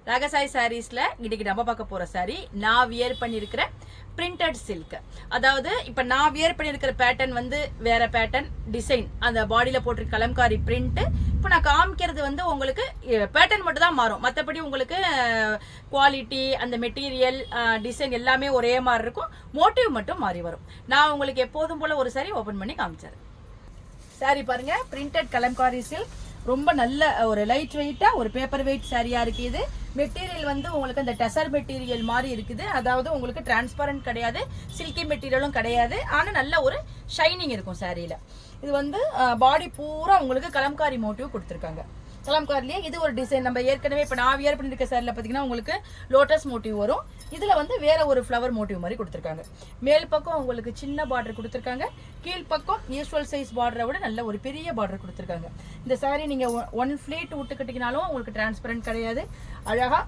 ராகசாய் சாரீஸ்ல இன்னைக்கு நம்ம பார்க்க போற சாரி நான் வியர் பண்ணிருக்கிற பிரிண்டட் சில்க். அதாவது இப்ப நான் வியர் பண்ணிருக்கிற பேட்டர்ன் வந்து வேற பேட்டர்ன் டிசைன், அந்த பாடியில போட்டிருக்க கலம்காரி பிரிண்ட். இப்போ நான் காமிக்கிறது வந்து உங்களுக்கு பேட்டர்ன் மட்டும் தான் மாறும், மற்றபடி உங்களுக்கு குவாலிட்டி அந்த மெட்டீரியல் டிசைன் எல்லாமே ஒரே மாதிரி இருக்கும், மோட்டிவ் மட்டும் மாறி வரும். நான் உங்களுக்கு எப்போதும் போல ஒரு சாரி ஓபன் பண்ணி காமிச்சாரு. சாரி பாருங்க, பிரிண்டட் கலம்காரி சில்க், ரொம்ப நல்ல ஒரு லைட் வெயிட்டா ஒரு பேப்பர் வெயிட் சாரியா இருக்கு. இது மெட்டீரியல் வந்து உங்களுக்கு அந்த டெசர் மெட்டீரியல் மாதிரி இருக்குது, அதாவது உங்களுக்கு டிரான்ஸ்பரண்ட் கிடையாது, சில்கி மெட்டீரியலும் கிடையாது, ஆனா நல்ல ஒரு ஷைனிங் இருக்கும் சாரியில. இது வந்து பாடி பூரா உங்களுக்கு கலம்காரி மோட்டிவ் கொடுத்துருக்காங்க. கலம்காரிலேயே இது ஒரு டிசைன். நம்ம ஏற்கனவே இப்போ நான் வியர் பண்ணிருக்க சாரியில் பார்த்தீங்கன்னா உங்களுக்கு லோட்டஸ் மோட்டிவ் வரும், இதில் வந்து வேற ஒரு ஃப்ளவர் மோட்டிவ் மாதிரி கொடுத்துருக்காங்க. மேல் பக்கம் உங்களுக்கு சின்ன பார்டர் கொடுத்துருக்காங்க, கீழ் பக்கம் யூஸ்வல் சைஸ் பார்டரை விட நல்ல ஒரு பெரிய பார்டர் கொடுத்துருக்காங்க. இந்த சாரி நீங்கள் ஒன் ஃப்ளீட் விட்டுக்கிட்டீங்கனாலும் உங்களுக்கு டிரான்ஸ்பரண்ட் கிடையாது, அழகாக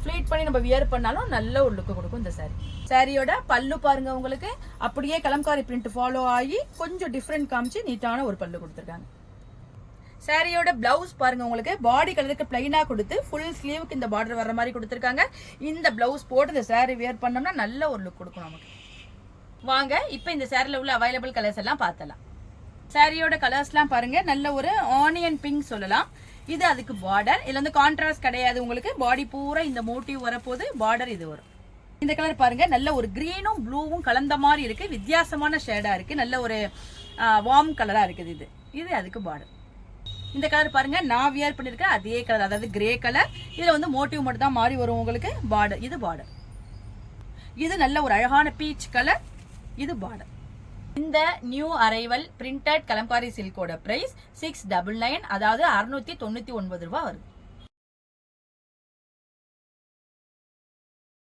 ஃப்ளீட் பண்ணி நம்ம வியர் பண்ணாலும் நல்ல ஒரு லுக்கு கொடுக்கும் இந்த சாரி. சாரியோட பல்லு பாருங்க, உங்களுக்கு அப்படியே கலம்காரி பிரிண்ட் ஃபாலோ ஆகி கொஞ்சம் டிஃப்ரெண்ட் காமிச்சு நீட்டான ஒரு பல்லு கொடுத்துருக்காங்க. சாரியோட பிளவுஸ் பாருங்க, உங்களுக்கு பாடி கலருக்கு பிளைனா கொடுத்து ஃபுல் ஸ்லீவுக்கு இந்த பார்டர் வர மாதிரி கொடுத்துருக்காங்க. இந்த பிளவுஸ் போட்டு இந்த சாரி வியர் பண்ணோம்னா நல்ல ஒரு லுக் கொடுக்கும் நமக்கு. வாங்க இப்போ இந்த சாரியில் உள்ள அவைலபிள் கலர்ஸ் எல்லாம் பார்த்தலாம். சாரியோட கலர்ஸ்லாம் பாருங்க, நல்ல ஒரு ஆனியன் பிங்க் சொல்லலாம். இது அதுக்கு பார்டர், இதுல வந்து கான்ட்ராஸ்ட் கிடையாது, உங்களுக்கு பாடி பூரா இந்த மோட்டிவ் வரப்போது பார்டர் இது வரும். இந்த கலர் பாருங்க, நல்ல ஒரு கிரீனும் ப்ளூவும் கலந்த மாதிரி இருக்கு, வித்தியாசமான ஷேடா இருக்கு, நல்ல ஒரு வார்ம் கலரா இருக்குது. இது இது அதுக்கு பார்டர். இந்த கலர் பாருங்க, நான் வியர் பண்ணிருக்கேன் அதே கலர், அதாவது கிரே கலர். இதுல வந்து மோட்டிவ் மட்டும் தான் மாறி வரும் உங்களுக்கு. பார்டர் இது பார்டர். இது நல்ல ஒரு அழகான பீச் கலர், இது பார்டர். இந்த நியூ அரைவல் பிரிண்டட் கலம்காரி சில்கோட பிரைஸ் 699, அதாவது 699 ரூபாய் வருது.